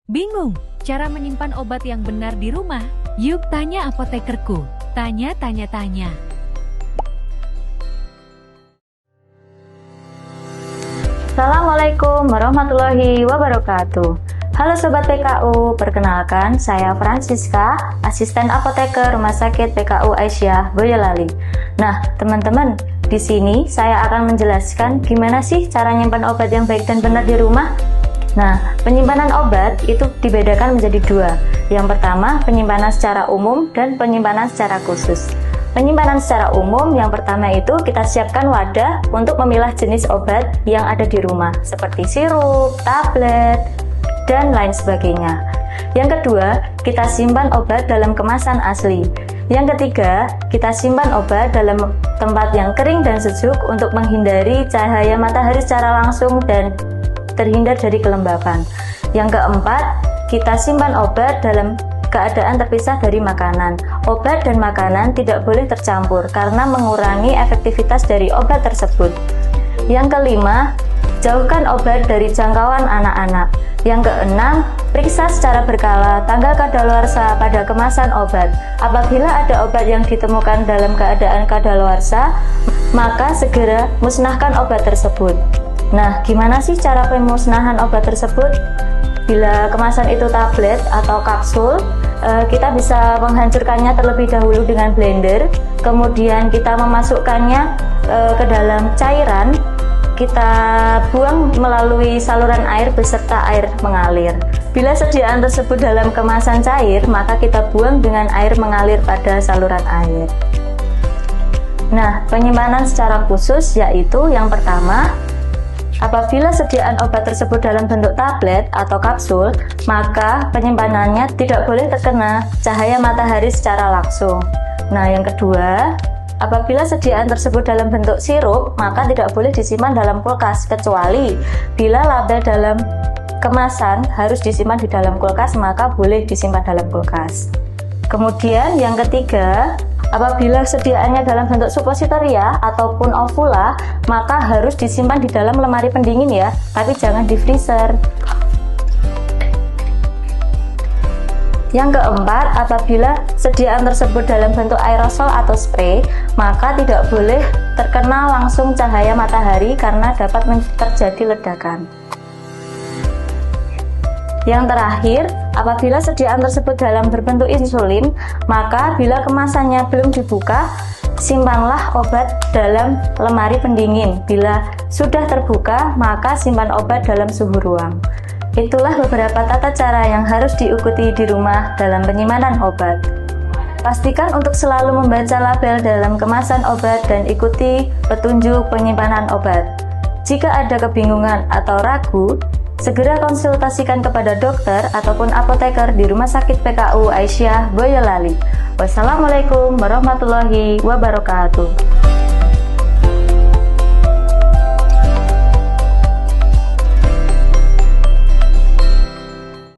Bingung cara menyimpan obat yang benar di rumah? Yuk tanya apotekerku. Tanya. Assalamualaikum warahmatullahi wabarakatuh. Halo Sobat PKU, perkenalkan saya Francisca, asisten apoteker Rumah Sakit PKU Aisyah Boyolali. Nah, teman-teman, di sini saya akan menjelaskan gimana sih cara nyimpan obat yang baik dan benar di rumah. Nah, penyimpanan obat itu dibedakan menjadi dua. Yang pertama, penyimpanan secara umum dan penyimpanan secara khusus. Penyimpanan secara umum yang pertama itu kita siapkan wadah untuk memilah jenis obat yang ada di rumah, seperti sirup, tablet, dan lain sebagainya. Yang kedua, kita simpan obat dalam kemasan asli. Yang ketiga, kita simpan obat dalam tempat yang kering dan sejuk untuk menghindari cahaya matahari secara langsung dan terhindar dari kelembapan. Yang keempat, kita simpan obat dalam keadaan terpisah dari makanan. Obat dan makanan tidak boleh tercampur karena mengurangi efektivitas dari obat tersebut. Yang kelima, jauhkan obat dari jangkauan anak-anak. Yang keenam, periksa secara berkala tanggal kadaluarsa pada kemasan obat. Apabila ada obat yang ditemukan dalam keadaan kadaluarsa, maka segera musnahkan obat tersebut. Nah, gimana sih cara pemusnahan obat tersebut? Bila kemasan itu tablet atau kapsul, kita bisa menghancurkannya terlebih dahulu dengan blender, kemudian kita memasukkannya ke dalam cairan, kita buang melalui saluran air beserta air mengalir. Bila sediaan tersebut dalam kemasan cair, maka kita buang dengan air mengalir pada saluran air. Nah, penyimpanan secara khusus yaitu yang pertama, apabila sediaan obat tersebut dalam bentuk tablet atau kapsul, maka penyimpanannya tidak boleh terkena cahaya matahari secara langsung. Nah, yang kedua, apabila sediaan tersebut dalam bentuk sirup, maka tidak boleh disimpan dalam kulkas, kecuali bila label dalam kemasan harus disimpan di dalam kulkas, maka boleh disimpan dalam kulkas. Kemudian yang ketiga, apabila sediaannya dalam bentuk suppositoria ataupun ovula, maka harus disimpan di dalam lemari pendingin ya, tapi jangan di freezer. Yang keempat, apabila sediaan tersebut dalam bentuk aerosol atau spray, maka tidak boleh terkena langsung cahaya matahari karena dapat terjadi ledakan. Yang terakhir, apabila sediaan tersebut dalam berbentuk insulin, maka bila kemasannya belum dibuka, simpanlah obat dalam lemari pendingin. Bila sudah terbuka, maka simpan obat dalam suhu ruang. Itulah beberapa tata cara yang harus diikuti di rumah dalam penyimpanan obat. Pastikan untuk selalu membaca label dalam kemasan obat dan ikuti petunjuk penyimpanan obat. Jika ada kebingungan atau ragu, segera konsultasikan kepada dokter ataupun apoteker di Rumah Sakit PKU Aisyah Boyolali. Wassalamualaikum warahmatullahi wabarakatuh.